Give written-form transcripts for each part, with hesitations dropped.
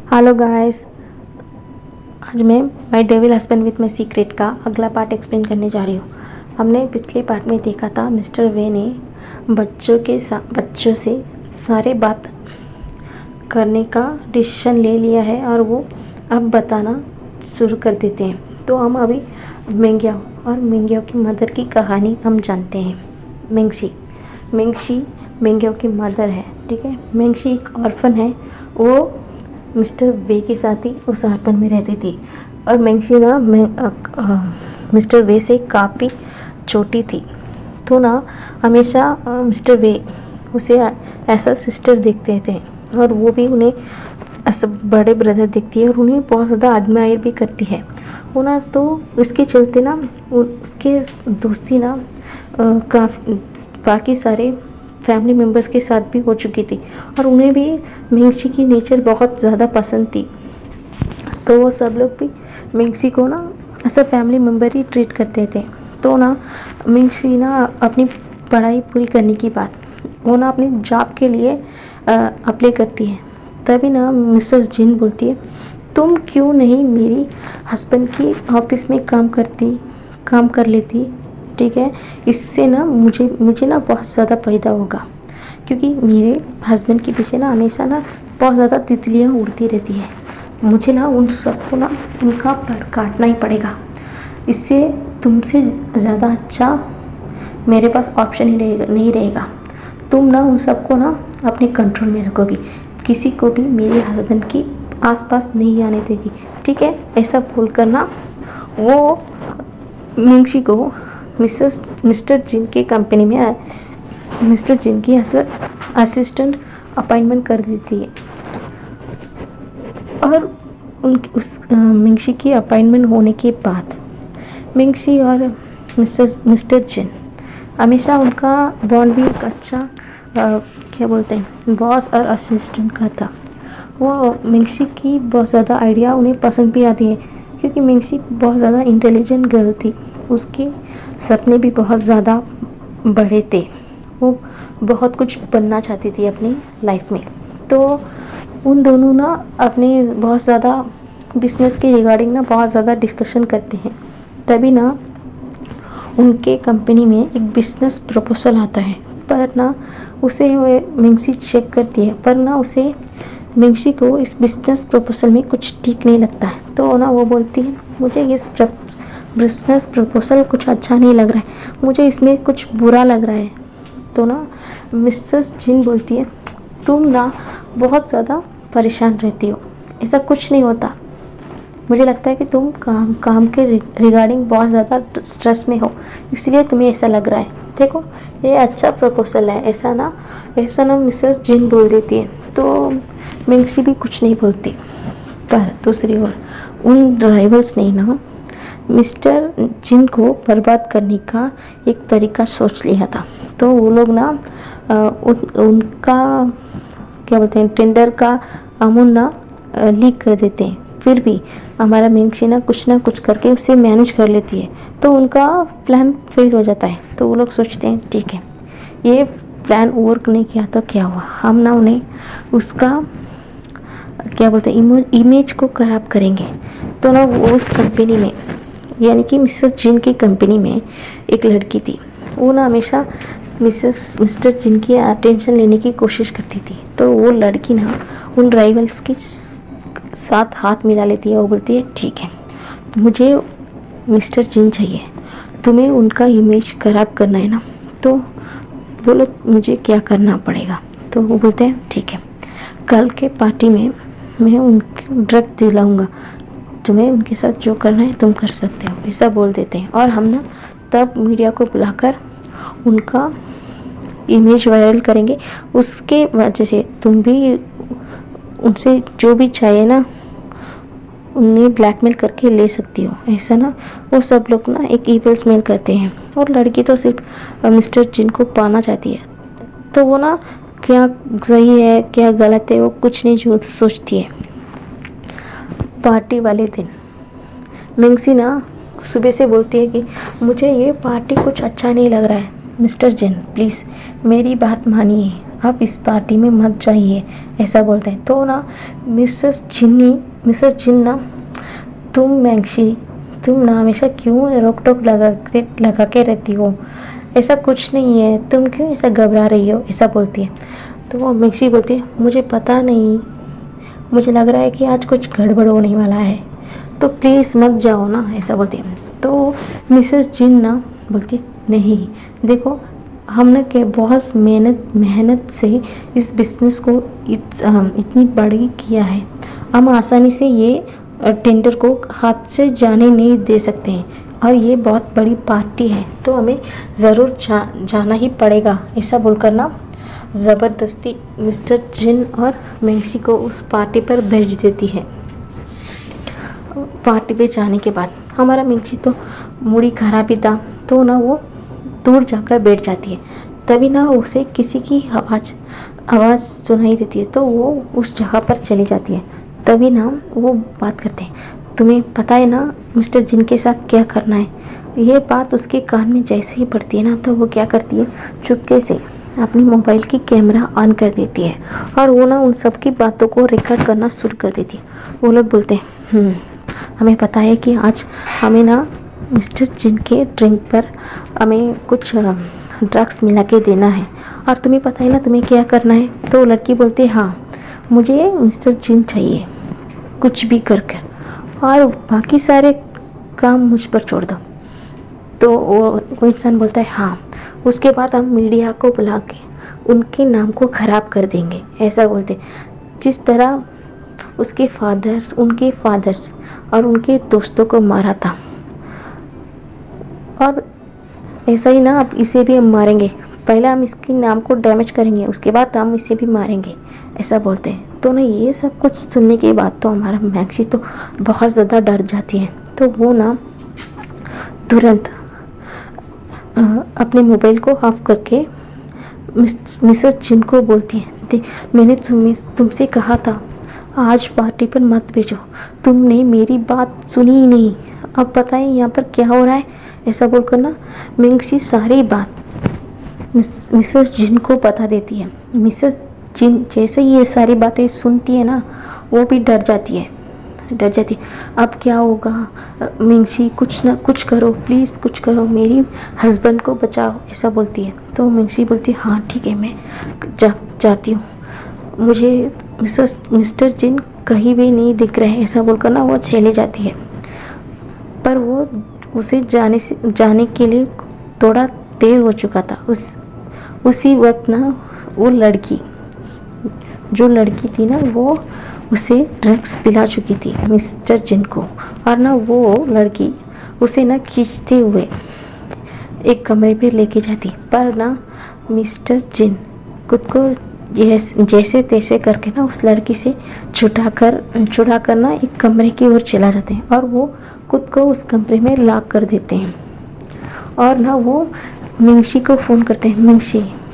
Hello guys, आज मैं my devil husband with my secret का अगला पार्ट एक्सप्लेन करने जा रही हूँ। हमने पिछले पार्ट में देखा था मिस्टर वे ने बच्चों से सारे बात करने का डिसीजन ले लिया है और वो अब बताना शुरू कर देते हैं। तो हम अभी मेंग्याओ और मेंग्याओ की मदर की कहानी हम जानते हैं। मेंगशी मेंग्याओ की मदर है, ठीक है। मेंगशी एक ऑर्फन है। वो मिस्टर वे के साथ ही उस ऑर्फन में रहती थी और मेंगशी ना मिस्टर वे से काफ़ी छोटी थी। तो ना हमेशा मिस्टर वे उसे ऐसा सिस्टर देखते थे और वो भी उन्हें ऐसा बड़े ब्रदर देखती है और उन्हें बहुत ज़्यादा एडमायर भी करती है। वो ना तो उसके चलते ना उसके दोस्ती ना बाकी सारे फैमिली मेम्बर्स के साथ भी हो चुकी थी और उन्हें भी मेंगशी की नेचर बहुत ज़्यादा पसंद थी। तो वो सब लोग भी मेंगशी को ना ऐसा फैमिली मेम्बर ही ट्रीट करते थे। तो ना मेंगशी ना अपनी पढ़ाई पूरी करने के बाद वो ना अपनी जॉब के लिए अप्लाई करती है। तभी ना मिसेस जिन बोलती है, तुम क्यों नहीं मेरी हस्बैंड की ऑफिस में काम कर लेती, ठीक है। इससे ना मुझे ना बहुत ज़्यादा फ़ायदा होगा, क्योंकि मेरे हस्बैंड के पीछे ना हमेशा ना बहुत ज़्यादा तितलियाँ उड़ती रहती है। मुझे ना उन सबको ना उनका पर काटना ही पड़ेगा। इससे तुमसे ज़्यादा अच्छा मेरे पास ऑप्शन ही नहीं रहेगा। तुम ना उन सबको ना अपने कंट्रोल में रखोगी, किसी को भी मेरे हस्बैंड की आसपास नहीं आने देगी, ठीक है। ऐसा बोल कर ना वो मेंगशी को मिस्टर जिन की कंपनी में मिस्टर जिन की असिस्टेंट अपॉइंटमेंट कर देती है। और मेंगशी की अपॉइंटमेंट होने के बाद मेंगशी और मिस्टर जिन हमेशा उनका बॉन्ड भी एक अच्छा क्या बोलते हैं, बॉस और असिस्टेंट का था। वो मेंगशी की बहुत ज़्यादा आइडिया उन्हें पसंद भी आती है, क्योंकि मेंगशी बहुत ज़्यादा इंटेलिजेंट गर्ल थी। उसके सपने भी बहुत ज़्यादा बड़े थे। वो बहुत कुछ बनना चाहती थी अपनी लाइफ में। तो उन दोनों ना अपने बहुत ज़्यादा बिजनेस के रिगार्डिंग ना बहुत ज़्यादा डिस्कशन करते हैं। तभी ना उनके कंपनी में एक बिजनेस प्रपोजल आता है, पर ना उसे मेंगशी चेक करती है, पर ना उसे मेंगशी को इस बिजनेस प्रपोजल में कुछ ठीक नहीं लगता है। तो ना वो बोलती है, मुझे इस बिजनेस प्रपोजल कुछ अच्छा नहीं लग रहा है, मुझे इसमें कुछ बुरा लग रहा है। तो ना मिसेस जिन बोलती है, तुम ना बहुत ज़्यादा परेशान रहती हो, ऐसा कुछ नहीं होता। मुझे लगता है कि तुम काम के रिगार्डिंग बहुत ज़्यादा स्ट्रेस में हो, इसलिए तुम्हें ऐसा लग रहा है। देखो, ये अच्छा प्रपोजल है, ऐसा ना मिसेस जिन बोल देती है। तो मेंगशी भी कुछ नहीं बोलती। पर दूसरी ओर उन राइवल्स ने ना मिस्टर जिन को बर्बाद करने का एक तरीका सोच लिया था। तो वो लोग ना उनका क्या बोलते हैं, टेंडर का अमाउंट ना लीक कर देते हैं। फिर भी हमारा मेंगशी ना कुछ करके उसे मैनेज कर लेती है। तो उनका प्लान फेल हो जाता है। तो वो लोग सोचते हैं, ठीक है, ये प्लान वर्क नहीं किया तो क्या हुआ, हम ना उन्हें उसका क्या बोलते हैं इमेज को खराब करेंगे। तो ना वो उस कंपनी में, यानी कि मिसेस जिन की कंपनी में एक लड़की थी। वो ना हमेशा मिस्टर जिन की अटेंशन लेने की कोशिश करती थी। तो वो लड़की ना उन राइवल्स के साथ हाथ मिला लेती है। वो बोलती है, ठीक है, मुझे मिस्टर जिन चाहिए, तुम्हें उनका इमेज खराब करना है ना, तो बोलो मुझे क्या करना पड़ेगा। तो वो बोलते हैं, ठीक है, कल के पार्टी में मैं उनको ड्रग दिलाऊंगा, तुम्हें उनके साथ जो करना है तुम कर सकते हो, ऐसा बोल देते हैं। और हम ना तब मीडिया को बुलाकर उनका इमेज वायरल करेंगे। उसके वजह से तुम भी उनसे जो भी चाहिए ना उन्हें ब्लैकमेल करके ले सकती हो, ऐसा ना वो सब लोग ना एक ईमेल मेल करते हैं। और लड़की तो सिर्फ मिस्टर जिन को पाना चाहती है। तो वो ना क्या सही है क्या गलत है वो कुछ नहीं सोचती है। पार्टी वाले दिन मेंगशी ना सुबह से बोलती है कि मुझे ये पार्टी कुछ अच्छा नहीं लग रहा है, मिस्टर जिन प्लीज़ मेरी बात मानिए, आप इस पार्टी में मत जाइए, ऐसा बोलते हैं। तो ना मिसेस जिन ना, तुम मैक्सी, तुम ना हमेशा क्यों रोक टोक लगा के रहती हो, ऐसा कुछ नहीं है, तुम क्यों ऐसा घबरा रही हो, ऐसा बोलती है। तो वो मैक्सी बोलती है, मुझे पता नहीं, मुझे लग रहा है कि आज कुछ गड़बड़ होने वाला है, तो प्लीज़ मत जाओ ना, ऐसा बोलती है। तो मिसेस जिन ना बोलती है, नहीं देखो, हमने के बहुत मेहनत से इस बिज़नेस को इतनी बड़ी किया है, हम आसानी से ये टेंडर को हाथ से जाने नहीं दे सकते हैं, और ये बहुत बड़ी पार्टी है तो हमें ज़रूर जाना ही पड़ेगा, ऐसा बोलकर ना ज़बरदस्ती मिस्टर जिन और मैक्सी को उस पार्टी पर भेज देती है। पार्टी पे जाने के बाद हमारा मैक्सी तो मूडी खराब ही था, तो ना वो दूर जाकर बैठ जाती है। तभी ना उसे किसी की आवाज़ सुनाई देती है, तो वो उस जगह पर चली जाती है। तभी ना वो बात करते हैं, तुम्हें पता है ना मिस्टर जिन के साथ क्या करना है। ये बात उसके कान में जैसे ही पड़ती है ना, तो वो क्या करती है, चुपके से अपनी मोबाइल की कैमरा ऑन कर देती है, और वो ना उन सब की बातों को रिकॉर्ड करना शुरू कर देती है। वो लोग बोलते हैं, हमें पता है कि आज हमें ना मिस्टर जिन के ड्रिंक पर हमें कुछ ड्रग्स मिला के देना है, और तुम्हें पता है ना तुम्हें क्या करना है। तो लड़की बोलती है, हाँ मुझे मिस्टर जिन चाहिए, कुछ भी करके, और बाकी सारे काम मुझ पर छोड़ दो। तो वो इंसान बोलता है, हाँ उसके बाद हम मीडिया को बुला के उनके नाम को ख़राब कर देंगे, ऐसा बोलते। जिस तरह उनके फादर्स और उनके दोस्तों को मारा था, और ऐसा ही ना अब इसे भी हम मारेंगे, पहले हम इसके नाम को डैमेज करेंगे, उसके बाद हम इसे भी मारेंगे, ऐसा बोलते हैं। तो ना ये सब कुछ सुनने के बाद तो हमारा मैक्सी तो बहुत ज़्यादा डर जाती है। तो वो ना तुरंत अपने मोबाइल को ऑफ करके मिसेस जिन को बोलती है, मैंने तुमसे कहा था आज पार्टी पर मत भेजो, तुमने मेरी बात सुनी ही नहीं, अब पता है यहाँ पर क्या हो रहा है, ऐसा बोलकर ना मैक्सी सारी बात मिसेस जिन को बता देती है। मिसेस जिन जैसे ही ये सारी बातें सुनती है ना, वो भी डर जाती है। अब क्या होगा, मैक्सी कुछ ना कुछ करो, प्लीज़ कुछ करो, मेरी हस्बैंड को बचाओ, ऐसा बोलती है। तो मैक्सी बोलती है, हाँ ठीक है, मैं जाती हूँ, मुझे मिस्टर जिन कहीं भी नहीं दिख रहे, ऐसा बोलकर ना वो चली जाती है। पर वो उसे जाने के लिए थोड़ा देर हो चुका था। उसी वक्त ना वो जो लड़की थी ना, वो उसे ड्रग्स पिला चुकी थी मिस्टर जिन को, और ना वो लड़की उसे ना खींचते हुए एक कमरे पे लेके जाती, पर ना मिस्टर जिन खुद को जैसे तैसे करके ना उस लड़की से छुड़ा कर ना एक कमरे की ओर चला जाते हैं, और वो खुद को उस कमरे में लॉक कर देते हैं। और ना वो मैक्सी को फ़ोन करते हैं,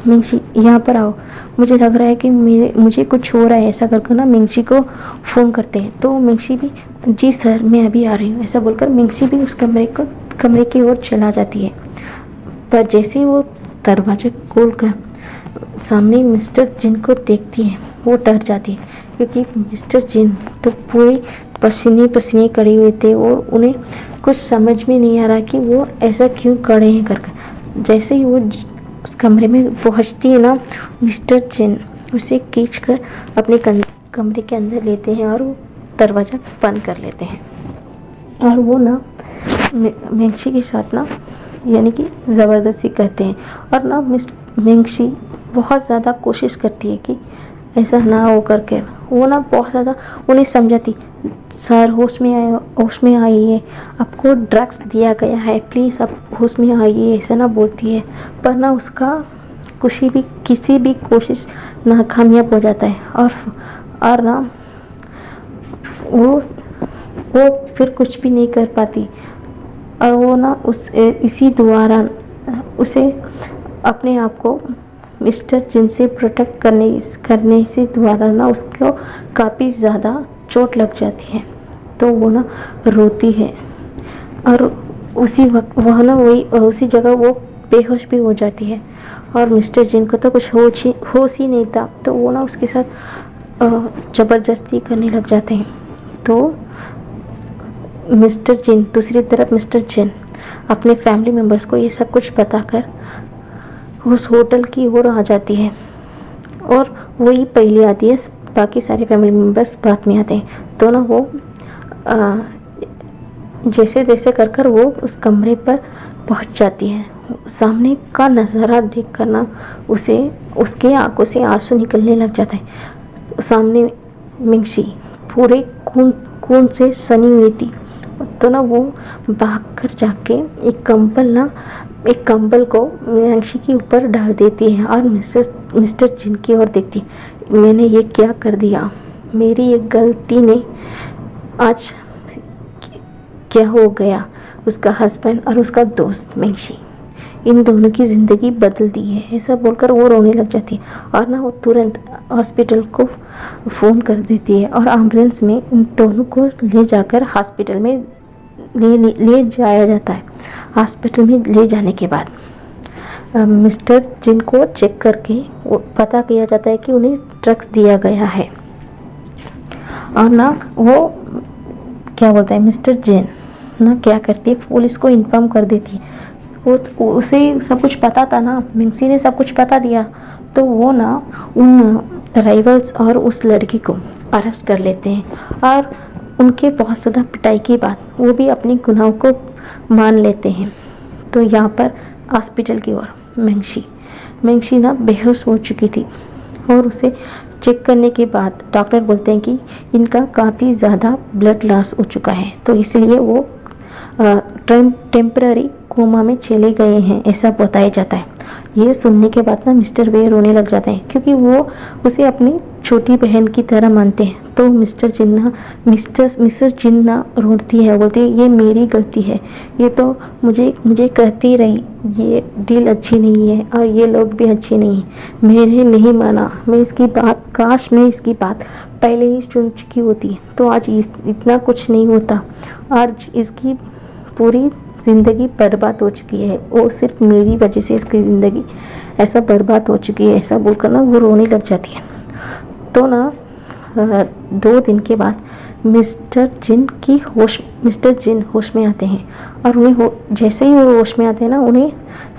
मैक्सी यहाँ पर आओ, मुझे लग रहा है कि मुझे कुछ हो रहा है, ऐसा करके ना मैक्सी को फ़ोन करते हैं। तो मैक्सी भी, जी सर मैं अभी आ रही हूँ, ऐसा बोलकर मैक्सी भी उस कमरे की ओर चला जाती है। पर जैसे ही वो दरवाज़ा खोलकर सामने मिस्टर जिन को देखती है, वो डर जाती है, क्योंकि मिस्टर जिन तो पूरे पसीने खड़े हुए थे, और उन्हें कुछ समझ में नहीं आ रहा कि वो ऐसा क्यों खड़े हैं करके। जैसे ही वो उस कमरे में पहुंचती है ना, मिस्टर जिन उसे खींचकर अपने कमरे के अंदर लेते हैं, और वो दरवाज़ा बंद कर लेते हैं। और वो ना मैक्सी के साथ ना यानी कि ज़बरदस्ती करते हैं, और ना मैक्सी बहुत ज़्यादा कोशिश करती है कि ऐसा ना हो करके। वो ना बहुत ज़्यादा उन्हें समझाती, सर होश में आइए, आपको ड्रग्स दिया गया है, प्लीज़ आप होश में आइए, ऐसा ना बोलती है। पर ना उसका किसी भी कोशिश नाकामयाब हो जाता है, और ना वो फिर कुछ भी नहीं कर पाती, और वो ना इसी द्वारा उसे अपने आप को मिस्टर जिन से प्रोटेक्ट करने से द्वारा ना उसको काफ़ी ज़्यादा चोट लग जाती है। तो वो ना रोती है, और उसी वक्त वह ना उसी जगह वो बेहोश भी हो जाती है। और मिस्टर जिन को तो कुछ होश ही नहीं था। तो वो ना उसके साथ ज़बरदस्ती करने लग जाते हैं। तो मिस्टर जिन, दूसरी तरफ मिस्टर जिन अपने फैमिली मेम्बर्स को ये सब कुछ बताकर उस होटल की ओर आ जाती है और वही पहले आती है, बाकी सारे फैमिली मेम्बर्स बाद में आते हैं। तो ना वो जैसे तैसे कर कर वो उस कमरे पर पहुंच जाती है। सामने का नज़ारा देख कर ना उसे उसके आंखों से आंसू निकलने लग जाता है। सामने मिंगशी पूरे खून से सनी हुई थी। तो ना वो भागकर जाके एक कंबल को मिंगशी के ऊपर डाल देती है और मिस्टर जिन की ओर देखती है। मैंने ये क्या कर दिया, मेरी एक गलती ने आज क्या हो गया। उसका हस्बैंड और उसका दोस्त मिंगशी, इन दोनों की ज़िंदगी बदल दी है, ऐसा बोलकर वो रोने लग जाती है। और ना वो तुरंत हॉस्पिटल को फ़ोन कर देती है और एम्बुलेंस में इन दोनों को ले जाकर हॉस्पिटल में ले जाया जाता है। हॉस्पिटल में ले जाने के बाद मिस्टर जिन को चेक करके पता किया जाता है कि उन्हें ड्रग्स दिया गया है। और ना वो क्या बोलता है, मिस्टर जिन ना क्या करती है, पुलिस को इन्फॉर्म कर देती है। उसे सब कुछ पता था ना, मिंगशी ने सब कुछ बता दिया। तो वो ना उन राइवल्स और उस लड़की को अरेस्ट कर लेते हैं और उनके बहुत ज़्यादा पिटाई के बाद वो भी अपने गुनाहों को मान लेते हैं। तो यहाँ पर हॉस्पिटल की ओर मिंगशी ना बेहोश हो चुकी थी और उसे चेक करने के बाद डॉक्टर बोलते हैं कि इनका काफ़ी ज़्यादा ब्लड लॉस हो चुका है, तो इसलिए वो टेम्पररी कोमा में चले गए हैं, ऐसा बताया जाता है। ये सुनने के बाद ना मिस्टर वे रोने लग जाते हैं क्योंकि वो उसे अपनी छोटी बहन की तरह मानते हैं। तो मिसेस जिन्ना रोती है, बोलती है ये मेरी गलती है, ये तो मुझे कहती रही ये डील अच्छी नहीं है और ये लोग भी अच्छे नहीं हैं, मैंने नहीं माना। काश मैं इसकी बात पहले ही सुन चुकी होती तो आज इतना कुछ नहीं होता। आज इसकी पूरी ज़िंदगी बर्बाद हो चुकी है, वो सिर्फ मेरी वजह से इसकी ज़िंदगी ऐसा बर्बाद हो चुकी है, ऐसा बोलकर ना वो रोने लग जाती है। तो ना 2 दिन के बाद मिस्टर जिन होश में आते हैं और उन्हें जैसे ही वो होश में आते हैं ना उन्हें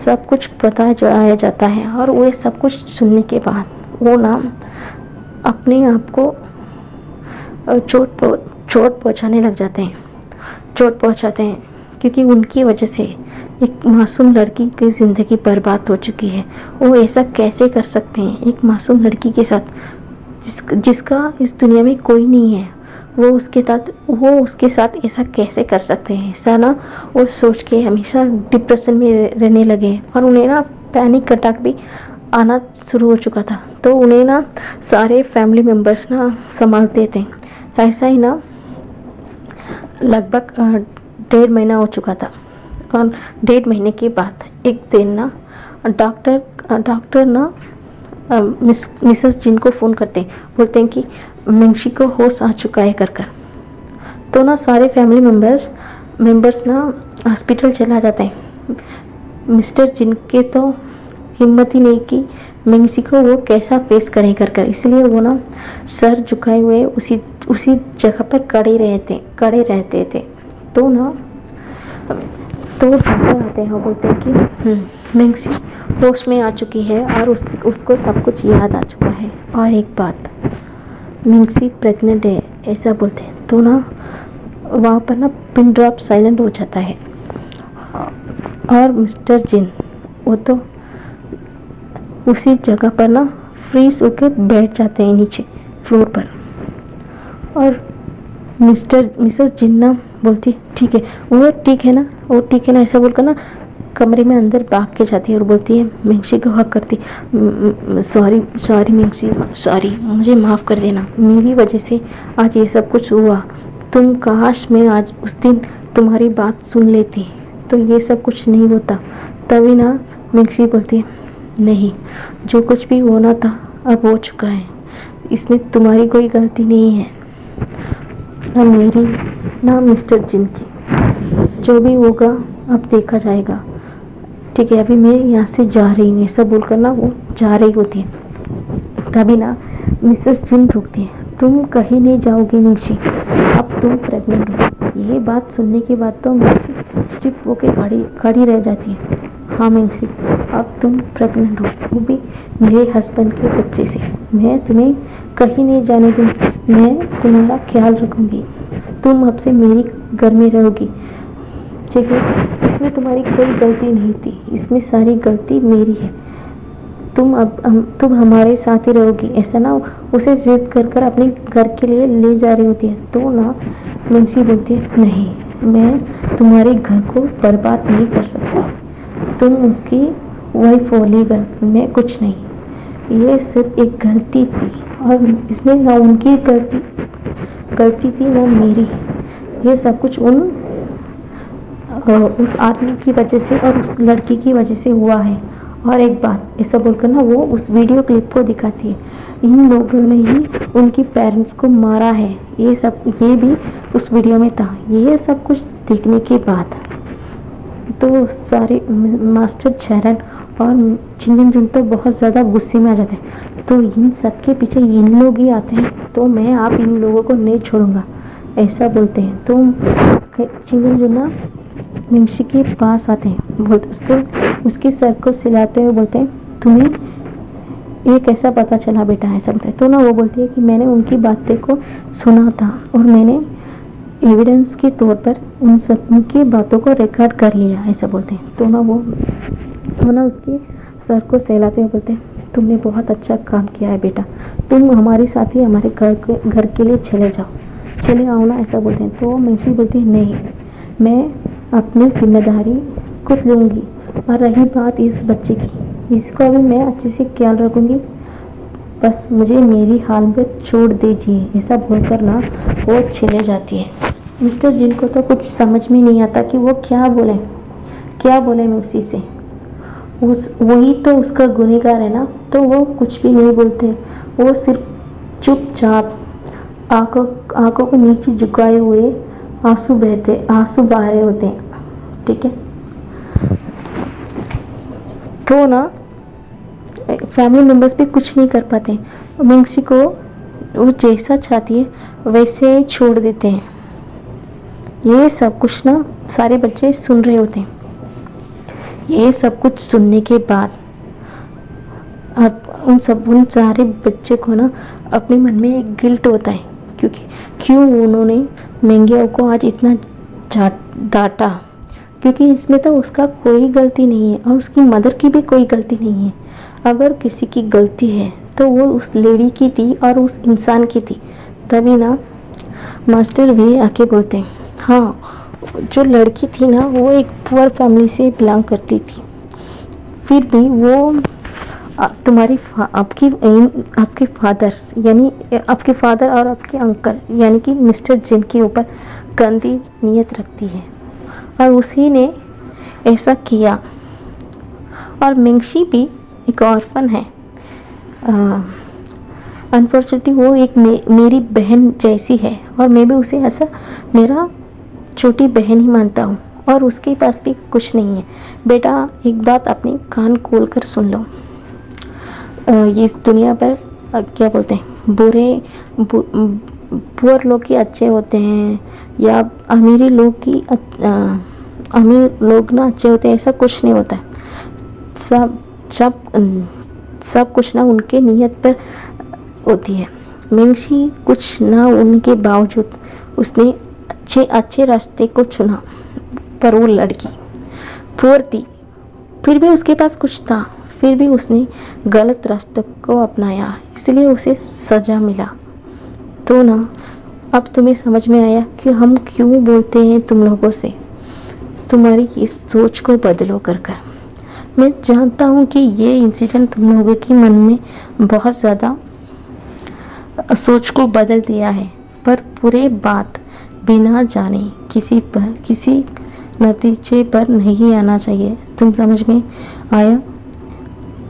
सब कुछ बताया जाता है। और वो सब कुछ सुनने के बाद वो ना अपने आप को चोट पहुंचाते हैं क्योंकि उनकी वजह से एक मासूम लड़की की ज़िंदगी बर्बाद हो चुकी है। वो ऐसा कैसे कर सकते हैं एक मासूम लड़की के साथ जिसका इस दुनिया में कोई नहीं है, वो उसके साथ ऐसा कैसे कर सकते हैं। ऐसा ना वो सोच के हमेशा डिप्रेशन में रहने लगे और उन्हें ना पैनिक अटैक भी आना शुरू हो चुका था। तो उन्हें ना सारे फैमिली मेम्बर्स ना संभालते थे। ऐसा ही ना लगभग 1.5 महीना हो चुका था और 1.5 महीने के बाद एक दिन ना डॉक्टर ना मिसेस जिन को फ़ोन करते हैं, बोलते हैं कि मिंगशी को होश आ चुका है कर। तो ना सारे फैमिली मेम्बर्स ना हॉस्पिटल चला जाते हैं। मिस्टर जिन के तो हिम्मत ही नहीं कि मिंगशी को वो कैसा फेस करें कर, इसलिए वो ना सर झुकाए हुए उसी जगह पर खड़े रहते थे। तो डॉक्टर आते हैं, बोलते हैं कि मिंगशी होश में आ चुकी है और उसको सब कुछ याद आ चुका है। और एक बात, मिंगशी प्रेग्नेंट है, ऐसा बोलते हैं। तो ना वहाँ पर ना पिन ड्रॉप साइलेंट हो जाता है और मिस्टर जिन वो तो उसी जगह पर ना फ्रीज होकर बैठ जाते हैं नीचे फ्लोर पर। और मिसेस जिन्ना बोलती ठीक है, वो ठीक है ना, ऐसा बोलकर ना कमरे में अंदर भाग के जाती है और बोलती है मिंगशी को हक करती, सॉरी मिंगशी, सॉरी, मुझे माफ़ कर देना, मेरी वजह से आज ये सब कुछ हुआ। काश मैं आज उस दिन तुम्हारी बात सुन लेती तो ये सब कुछ नहीं होता। तभी ना मिंगशी बोलती है नहीं, जो कुछ भी होना था अब हो चुका है, इसमें तुम्हारी कोई गलती नहीं है, ना मेरी ना मिस्टर जिन की। जो भी होगा अब देखा जाएगा। ठीक है, अभी मैं यहाँ से जा रही हूँ, ऐसा बोलकर ना वो जा रही होती है। तभी ना मिसेस जिन रुकती है, तुम कहीं नहीं जाओगी मिंगशी, अब तुम प्रेग्नेंट हो। ये बात सुनने के बाद तो मिंगशी स्टिफ होके खड़ी रह जाती है। हाँ मिंगशी, अब तुम प्रेग्नेंट हो, वो भी मेरे हस्बैंड के बच्चे से। मैं तुम्हें कहीं नहीं जाने दूँगी, मैं तुम्हारा ख्याल रखूँगी, तुम अब से मेरी घर में रहोगी। ठीक है, इसमें तुम्हारी कोई गलती नहीं थी, इसमें सारी गलती मेरी है। तुम हमारे साथ ही रहोगी। ऐसा ना उसे जिद कर अपने घर के लिए ले जा रही होती है। तो ना मिंगशी बोलती है, नहीं, मैं तुम्हारे घर को बर्बाद नहीं कर सकता, तुम उसकी वाइफ हो लीगल, मैं कुछ नहीं। ये सिर्फ एक गलती थी और इसमें ना उनकी गलती थी ना मेरी। ये सब कुछ उस आदमी की वजह से और उस लड़की की वजह से हुआ है। और एक बात, ऐसा बोलकर ना वो उस वीडियो क्लिप को दिखाती है, इन लोगों ने ही उनकी पेरेंट्स को मारा है। ये भी उस वीडियो में था। ये सब कुछ देखने के बाद तो सारे मास्टर चैरन और चिंगन जुन तो बहुत ज़्यादा गुस्से में आ जाते हैं। तो इन सब के पीछे इन लोग ही आते हैं, तो मैं आप इन लोगों को नहीं छोड़ूंगा, ऐसा बोलते हैं। तो चिंगन जुन ना मिंगशी के पास आते हैं, उसके सर को सिलाते हुए बोलते हैं, तुम्हें ये कैसा पता चला बेटा, ऐसा बोलते हैं। तो ना वो बोलती है कि मैंने उनकी बातें को सुना था और मैंने एविडेंस के तौर पर उन सब की बातों को रिकॉर्ड कर लिया, ऐसा बोलते हैं। तो ना उसके सर को सहलाते हुए बोलते हैं, तुमने बहुत अच्छा काम किया है बेटा, तुम हमारे साथ ही हमारे घर के लिए चले आओ ना, ऐसा बोलते हैं। तो मिंगशी बोलती है, नहीं, मैं अपनी जिम्मेदारी खुद लूँगी, और रही बात इस बच्चे की, इसको भी मैं अच्छे से ख्याल रखूँगी, बस मुझे मेरी हाल में छोड़ दीजिए, ऐसा बोलकर ना वो चले जाती है। मिस्टर जिन को तो कुछ समझ में नहीं आता कि वो क्या बोले मिंगशी से। वही तो उसका गुनहगार है ना, तो वो कुछ भी नहीं बोलते, वो सिर्फ चुपचाप आंखों को नीचे झुकाए हुए आंसू बहा रहे होते हैं। ठीक है, तो ना फैमिली मेम्बर्स भी कुछ नहीं कर पाते, मिंगशी को वो जैसा चाहती है वैसे छोड़ देते हैं। ये सब कुछ ना सारे बच्चे सुन रहे होते हैं। ये सब कुछ सुनने के बाद अब उन सारे बच्चे को ना अपने मन में एक गिल्ट होता है, क्यों उन्होंने मेंगिया को आज इतना डांटा, क्योंकि इसमें तो उसका कोई गलती नहीं है और उसकी मदर की भी कोई गलती नहीं है। अगर किसी की गलती है तो वो उस लेडी की थी और उस इंसान की थी। तभी ना मास्टर भी आके बोलते हैं, हाँ, जो लड़की थी ना वो एक पुअर फैमिली से बिलोंग करती थी, फिर भी वो आपके फादर्स यानी आपके फादर और आपके अंकल यानी कि मिस्टर जिन के ऊपर गंदी नीयत रखती है और उसी ने ऐसा किया। और मिंगशी भी एक ऑर्फन है, अनफॉर्चुनेटली वो एक मेरी बहन जैसी है और मैं भी उसे ऐसा मेरा छोटी बहन ही मानता हूँ और उसके पास भी कुछ नहीं है। बेटा, एक बात अपनी कान खोल कर सुन लो, ये इस दुनिया पर क्या बोलते हैं, पुअर लोग ही अच्छे होते हैं या अमीर लोग ना अच्छे होते हैं, ऐसा कुछ नहीं होता है। सब कुछ ना उनके नियत पर होती है। मिंगशी कुछ ना उनके बावजूद उसने अच्छे रास्ते को चुना, पर वो लड़की पुअर थी, फिर भी उसके पास कुछ था, फिर भी उसने गलत रास्ते को अपनाया, इसलिए उसे सज़ा मिला। तो ना अब तुम्हें समझ में आया कि हम क्यों बोलते हैं तुम लोगों से, तुम्हारी इस सोच को बदलो कर। मैं जानता हूँ कि ये इंसिडेंट तुम लोगों के मन में बहुत ज़्यादा सोच को बदल दिया है, पर पूरे बात बिना जाने किसी नतीजे पर नहीं आना चाहिए। तुम समझ में आया?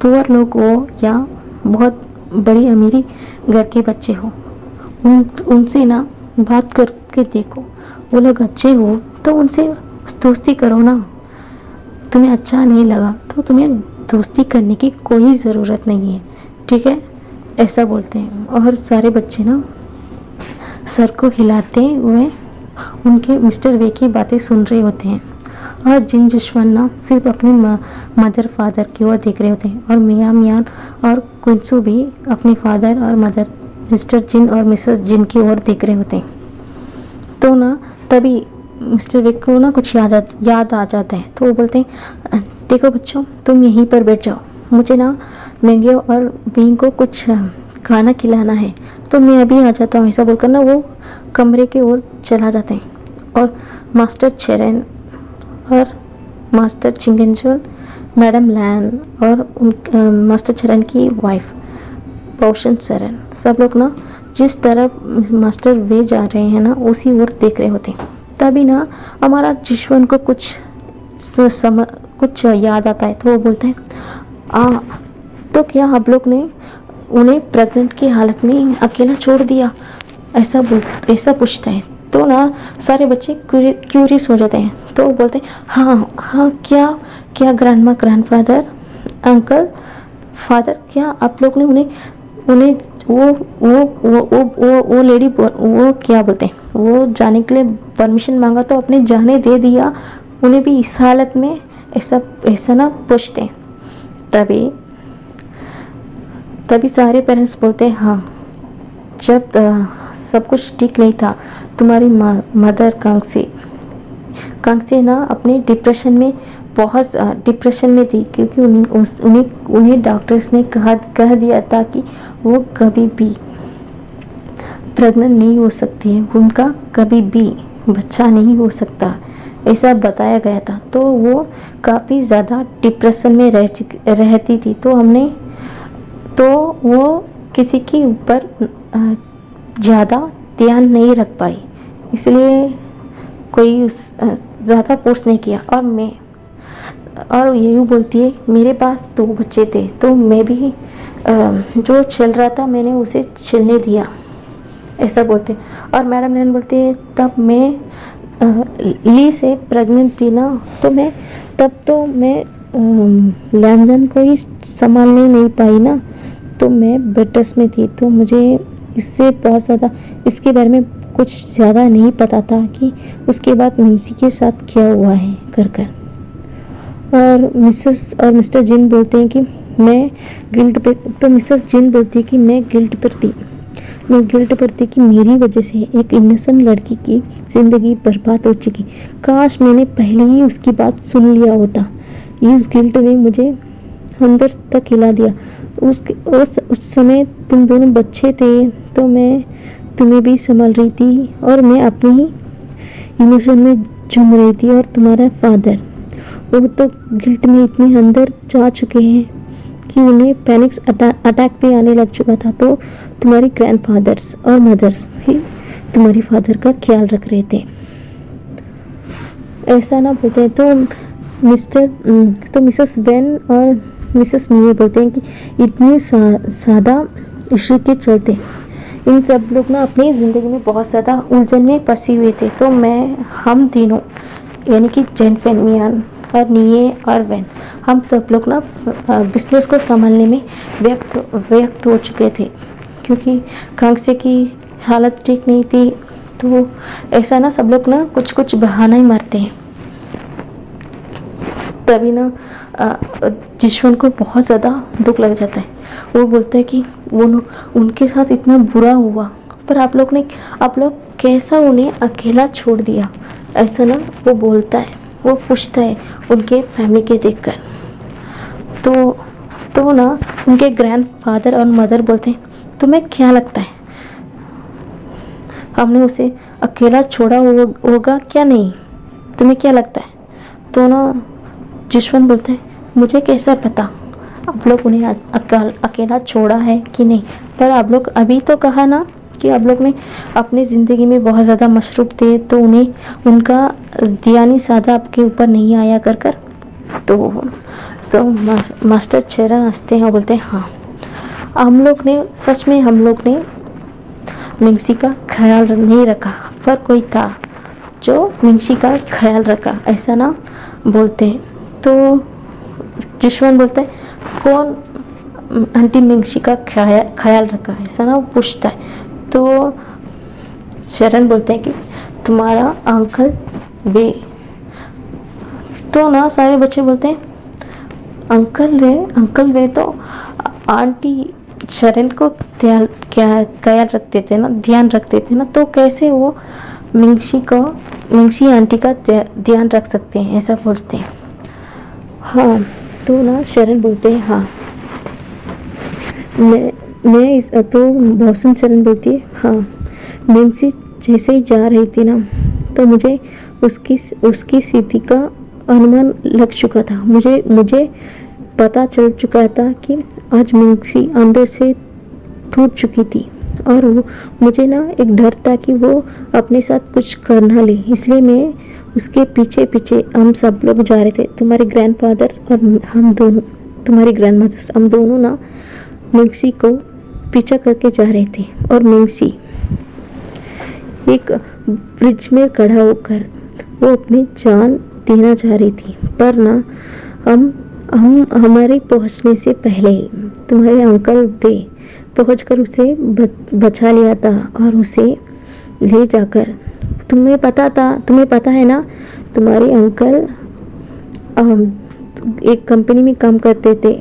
पुअर लोग हो या बहुत बड़ी अमीरी घर के बच्चे हो, उनसे ना बात करके देखो, वो लोग अच्छे हो तो उनसे दोस्ती करो ना। तुम्हें अच्छा नहीं लगा तो तुम्हें दोस्ती करने की कोई ज़रूरत नहीं है, ठीक है, ऐसा बोलते हैं। और सारे बच्चे ना सर को हिलाते हुए उनके मिस्टर वे की बातें सुन रहे होते हैं। और जिन जशवन ना सिर्फ अपने मदर फादर की ओर देख रहे होते हैं, और मियाँ मियान और कुंसू भी अपने फादर और मदर मिस्टर जिन और मिसेस जिन की ओर देख रहे होते हैं। तो ना तभी मिस्टर विक को ना कुछ याद आ जाता है। तो वो बोलते हैं, देखो बच्चों, तुम यहीं पर बैठ जाओ, मुझे ना मैंगी और बींग को कुछ खाना खिलाना है, तो मैं अभी आ जाता हूँ। ऐसा बोलकर ना वो कमरे की ओर चला जाते हैं। और मास्टर चेरेन और मास्टर चिंगनजुन, मैडम लैन और मास्टर चेरेन की वाइफ पोशन सेरेन, सब लोग ना जिस तरफ मास्टर वे जा रहे हैं ना उसी ओर देख रहे होते हैं। तभी ना हमारा जिश्वन को कुछ याद आता है। तो वो बोलते हैं, तो क्या आप लोग ने उन्हें प्रेग्नेंट की हालत में अकेला छोड़ दिया, ऐसा पूछता है। तो ना सारे बच्चे क्यूरियस हो जाते हैं। तो वो बोलते हैं, हाँ हाँ, क्या ग्रैंडमा, ग्रैंडफादर, अंकल, फादर, क्या आप लोग ने उन्हें वो लेडी, वो क्या बोलते हैं, वो जाने के लिए परमिशन मांगा तो अपने जाने दे दिया, उन्हें भी इस हालत में, ऐसा ना पूछते हैं। तभी सारे पेरेंट्स बोलते हैं, हाँ, जब सब कुछ ठीक नहीं था, तुम्हारी मदर कांगसे ना अपने बहुत डिप्रेशन में थी, क्योंकि उन्हें डॉक्टर्स ने कह दिया था कि वो कभी भी प्रेग्नेंट नहीं हो सकती है, उनका कभी भी बच्चा नहीं हो सकता, ऐसा बताया गया था। तो वो काफ़ी ज़्यादा डिप्रेशन में रहती थी। तो वो किसी के ऊपर ज़्यादा ध्यान नहीं रख पाई, इसलिए कोई ज़्यादा फोर्स नहीं किया। और यही बोलती है, मेरे पास 2 बच्चे थे, तो मैं भी जो चल रहा था मैंने उसे चलने दिया, ऐसा बोलते। और मैडम नैन बोलती है, तब मैं ली से प्रेग्नेंट थी ना, तो मैं लैंडन को ही संभालने नहीं पाई ना, तो मैं बेड रेस्ट में थी, तो मुझे इसके बारे में कुछ ज़्यादा नहीं पता था कि उसके बाद मिंसी के साथ क्या हुआ है कर। और मिसेस और मिस्टर जिन बोलते हैं कि मैं गिल्ट पे, तो मिसेस जिन बोलती है कि मैं गिल्ट पर थी कि मेरी वजह से एक इनोसेंट लड़की की ज़िंदगी बर्बाद हो चुकी, काश मैंने पहले ही उसकी बात सुन लिया होता। इस गिल्ट ने मुझे अंदर तक हिला दिया। उस समय तुम दोनों बच्चे थे, तो मैं तुम्हें भी संभाल रही थी और मैं अपनी ही इमोशन में झूम रही थी। और तुम्हारा फादर, वो तो गिल्ट में इतने अंदर जा चुके हैं कि उन्हें पैनिक अटैक भी आने लग चुका था। तो तुम्हारी ग्रैंडफादर्स और मदर्स ही तुम्हारी फादर का ख्याल रख रहे थे, ऐसा ना बोलते हैं। तो मिसेस वेन और मिसेस निये बोलते हैं कि इतने सादा इश्यू के चलते इन सब लोग ना अपनी ज़िंदगी में बहुत ज़्यादा उलझन में फंसे हुए थे। तो हम तीनों, यानी कि जेन फेनमियान और निये और वेन, हम सब लोग ना बिजनेस को संभालने में व्यक्त हो चुके थे, क्योंकि कांगसे की हालत ठीक नहीं थी। तो ऐसा ना सब लोग ना कुछ बहाना ही मारते हैं। तभी ना जिश्वन को बहुत ज़्यादा दुख लग जाता है। वो बोलता है कि उनके साथ इतना बुरा हुआ, पर आप लोग कैसा उन्हें अकेला छोड़ दिया, ऐसा ना वो बोलता है। वो पूछता है उनके फैमिली के देखकर। तो ना उनके ग्रैंडफादर और मदर बोलते हैं, तुम्हें क्या लगता है हमने उसे अकेला छोड़ा होगा क्या नहीं, तुम्हें क्या लगता है? तो ना जिश्वन बोलता है, मुझे कैसा पता आप लोग उन्हें अकेला छोड़ा है कि नहीं, पर आप लोग अभी तो कहा ना कि आप लोग ने अपनी ज़िंदगी में बहुत ज़्यादा मसरूफ़ थे, तो उनका ध्यान साधा आपके ऊपर नहीं आया कर। तो मास्टर चेरन हंसते हैं और बोलते हैं, हाँ, हम लोग ने मिंगसी का ख्याल नहीं रखा, पर कोई था जो मिंगसी का ख्याल रखा, ऐसा ना बोलते हैं। तो जशवंत बोलता है कौन आंटी मिंगशी का ख्याल रखा है, ऐसा ना वो पूछता है। तो शरण बोलते हैं कि तुम्हारा अंकल वे। तो ना सारे बच्चे बोलते हैं अंकल वे तो आंटी शरण को ख्याल रखते थे ना, ध्यान रखते थे ना, तो कैसे वो मिंगशी आंटी का ध्यान रख सकते हैं, ऐसा बोलते हैं। हाँ, तो ना शरण बोलते हैं हाँ मैं इस तो मौसम शरण बोलती है हाँ, मिंगशी जैसे ही जा रही थी ना, तो मुझे उसकी स्थिति का अनुमान लग चुका था। मुझे पता चल चुका था कि आज मिंगशी अंदर से टूट चुकी थी, और वो मुझे ना एक डर था कि वो अपने साथ कुछ कर ना ले, इसलिए मैं उसके पीछे पीछे हम सब लोग जा रहे थे। तुम्हारे ग्रैंडफादर्स और हम दोनों, तुम्हारी ग्रैंडमदर्स, हम दोनों ना मिंगशी को पीछा करके जा रहे थे। और मिंगशी एक ब्रिज में खड़ा होकर वो अपनी जान देना चाह रही थी, पर ना हम हमारे पहुंचने से पहले ही तुम्हारे अंकल वे पहुंचकर उसे बचा लिया था, और उसे ले जाकर तुम्हें पता है ना, तुम्हारे अंकल एक कंपनी में काम करते थे।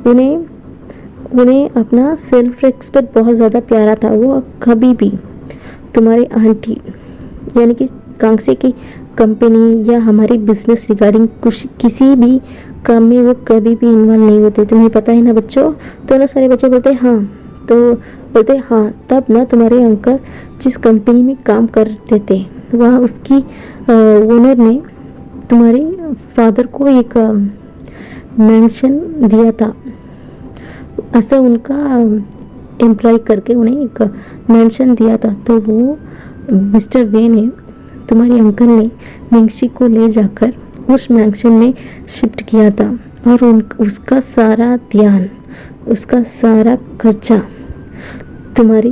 उन्हें अपना सेल्फ रिस्पेक्ट बहुत ज़्यादा प्यारा था। वो कभी भी तुम्हारी आंटी यानी कि कांगसे की कंपनी या हमारी बिजनेस रिगार्डिंग कुछ किसी भी काम में वो कभी भी इन्वॉल्व नहीं होते, तुम्हें पता है ना बच्चों। तो ना सारे बच्चे बोलते हाँ, तो बोलते हाँ, तब ना तुम्हारे अंकल जिस कंपनी में काम करते थे वहाँ उसकी ओनर ने तुम्हारे फादर को एक मेंशन दिया था, ऐसा उनका एम्प्लॉय करके उन्हें एक मेंशन दिया था। तो वो मिस्टर वे ने, तुम्हारे अंकल ने मिंगशी को ले जाकर उस मैंशन में शिफ्ट किया था, और उसका सारा ध्यान, उसका सारा खर्चा तुम्हारी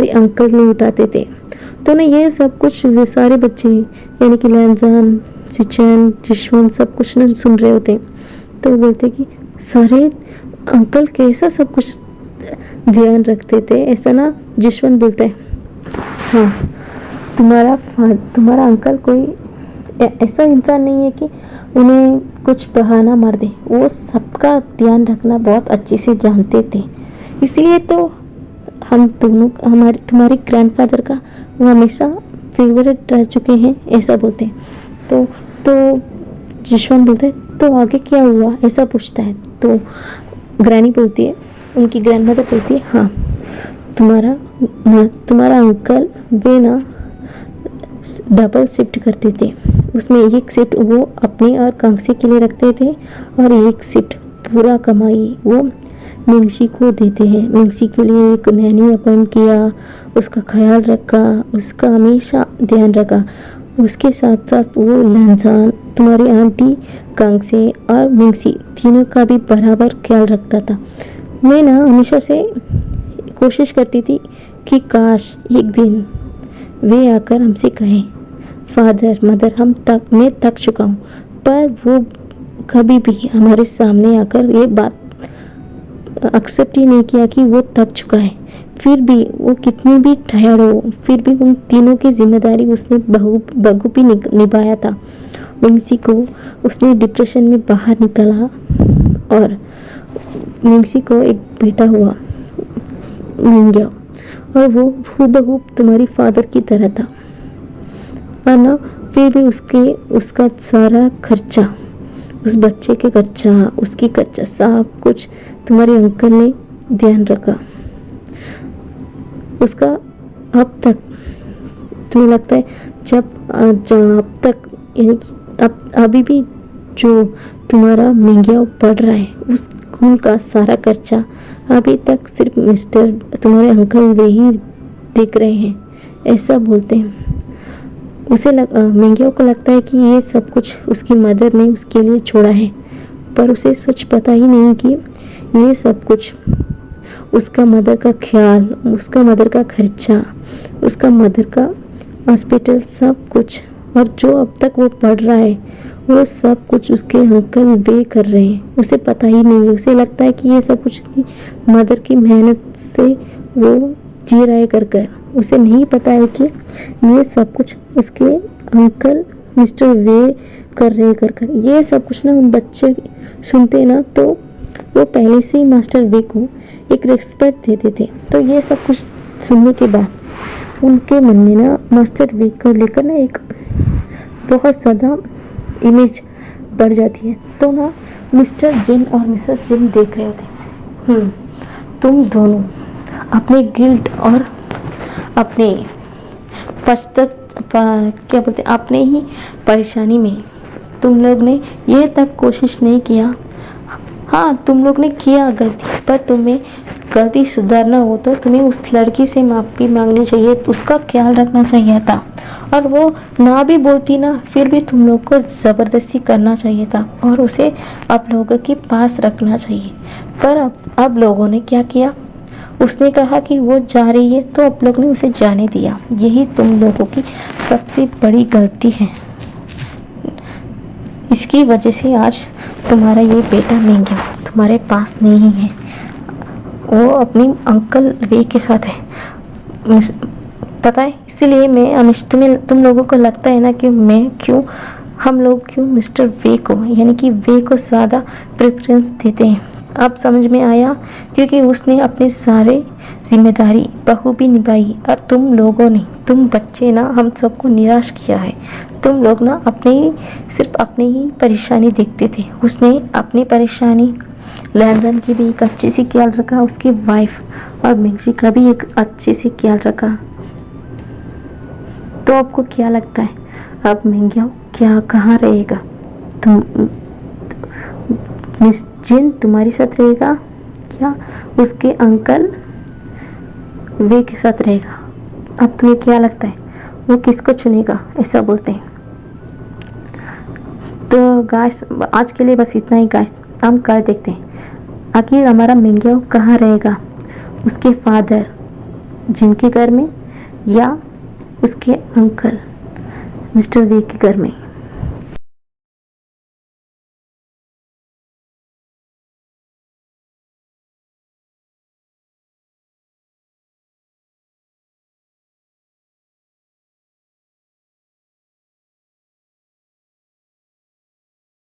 अंकल ने उठाते थे। तो ना ये सब कुछ वे सारे बच्चे यानी कि लैंजान, सिचन, जशवंत सब कुछ ना सुन रहे होते, तो बोलते कि सारे अंकल कैसा सब कुछ ध्यान रखते थे, ऐसा ना जशवंत बोलता है हाँ, तुम्हारा अंकल कोई ऐसा इंसान नहीं है कि उन्हें कुछ बहाना मार दे, वो सबका ध्यान रखना बहुत अच्छे से जानते थे, इसलिए तो हम दोनों तुम्हारे ग्रैंडफादर का वो हमेशा फेवरेट रह चुके हैं, ऐसा बोलते हैं। तो जशवंत बोलते हैं तो आगे क्या हुआ, ऐसा पूछता है। तो ग्रैनी बोलती है, उनकी ग्रैंडमदर बोलती है हाँ, तुम्हारा अंकल वे ना डबल शिफ्ट करते थे, उसमें एक शिफ्ट वो अपने और कांगसे के लिए रखते थे, और एक शिफ्ट पूरा कमाई वो मिंगशी को देते हैं। मिंगशी के लिए एक नैनी अपॉइंट किया, उसका ख्याल रखा, उसका हमेशा ध्यान रखा। उसके साथ साथ वो लैंजान, तुम्हारी आंटी कांगसे और मिंगशी तीनों का भी बराबर ख्याल रखता था। मैं ना हमेशा से कोशिश करती थी कि काश एक दिन वे आकर हमसे कहें फादर मदर मैं थक चुका हूँ, पर वो कभी भी हमारे सामने आकर ये बात एक्सेप्ट ही नहीं किया कि वो थक चुका है। फिर भी वो कितनी भी टायर्ड हो, फिर भी उन तीनों की जिम्मेदारी उसने बखूबी निभाया था। मिंगशी को उसने डिप्रेशन में बाहर निकाला, और मिंगशी को एक बेटा हुआ मिंग्या, और वो हूबहू तुम्हारी फादर की तरह था, पर ना फिर भी उसका सारा खर्चा, उस बच्चे के खर्चा, उसकी खर्चा सब कुछ तुम्हारे अंकल ने ध्यान रखा। उसका अब तक तुम्हें लगता है जब अब तक यानी कि अब अभी भी जो तुम्हारा मिंग्या पढ़ रहा है उस स्कूल का सारा खर्चा अभी तक सिर्फ मिस्टर तुम्हारे अंकल वे ही देख रहे हैं, ऐसा बोलते हैं। मिंग्या को लगता है कि ये सब कुछ उसकी मदर ने उसके लिए छोड़ा है, पर उसे सच पता ही नहीं कि ये सब कुछ उसका मदर का ख्याल, उसका मदर का खर्चा, उसका मदर का हॉस्पिटल सब कुछ, और जो अब तक वो पढ़ रहा है वो सब कुछ उसके अंकल वे कर रहे हैं, उसे पता ही नहीं है। उसे लगता है कि ये सब कुछ मदर की मेहनत से वो जी रहा है कर। उसे नहीं पता है कि ये सब कुछ उसके अंकल मिस्टर वे कर रहे कर। ये सब कुछ ना उन बच्चे सुनते ना तो वो पहले से ही मास्टर वे को एक रिस्पेक्ट देते थे। तो ये सब कुछ सुनने के बाद उनके मन में ना मास्टर वे को लेकर ना एक बहुत ज़्यादा इमेज बढ़ जाती है। तो ना मिस्टर जिन और मिसेस जिन देख रहे थे, तुम दोनों अपने गिल्ट और अपने क्या बोलते हैं, अपने ही परेशानी में तुम लोग ने ये तक कोशिश नहीं किया। हाँ, तुम लोग ने किया गलती, पर तुम्हें गलती सुधारना हो तो तुम्हें उस लड़की से माफ़ी मांगनी चाहिए, उसका ख्याल रखना चाहिए था। और वो ना भी बोलती ना, फिर भी तुम लोग को ज़बरदस्ती करना चाहिए था और उसे आप लोगों के पास रखना चाहिए। पर अब लोगों ने क्या किया, उसने कहा कि वो जा रही है तो आप लोग ने उसे जाने दिया। यही तुम लोगों की सबसे बड़ी गलती है। इसकी वजह से आज तुम्हारा ये बेटा मेंग्या तुम्हारे पास नहीं है, वो अपनी अंकल वे के साथ है, पता है। इसीलिए मैं तुम लोगों को लगता है ना कि हम लोग क्यों मिस्टर वे को यानी कि वे को ज़्यादा प्रेफरेंस देते हैं। अब समझ में आया, क्योंकि उसने अपनी सारे जिम्मेदारी बखूबी निभाई और तुम बच्चे ना हम सबको निराश किया है। तुम लोग ना सिर्फ अपनी ही परेशानी देखते थे। उसने अपनी परेशानी लैंडन की भी एक अच्छी सी ख्याल रखा, उसकी वाइफ और मिंगजी का भी एक अच्छी सी ख्याल रखा। तो आपको क्या लगता है अब मिंग्या क्या कहाँ रहेगा? मिस जिन तुम्हारे साथ रहेगा क्या उसके अंकल वे के साथ रहेगा? अब तुम्हें क्या लगता है वो किसको चुनेगा? ऐसा बोलते हैं। तो गाइस आज के लिए बस इतना ही गाइस, हम कल देखते हैं आखिर हमारा मिंग्या कहाँ रहेगा, उसके फादर जिनके घर में या उसके अंकल मिस्टर वे के घर में।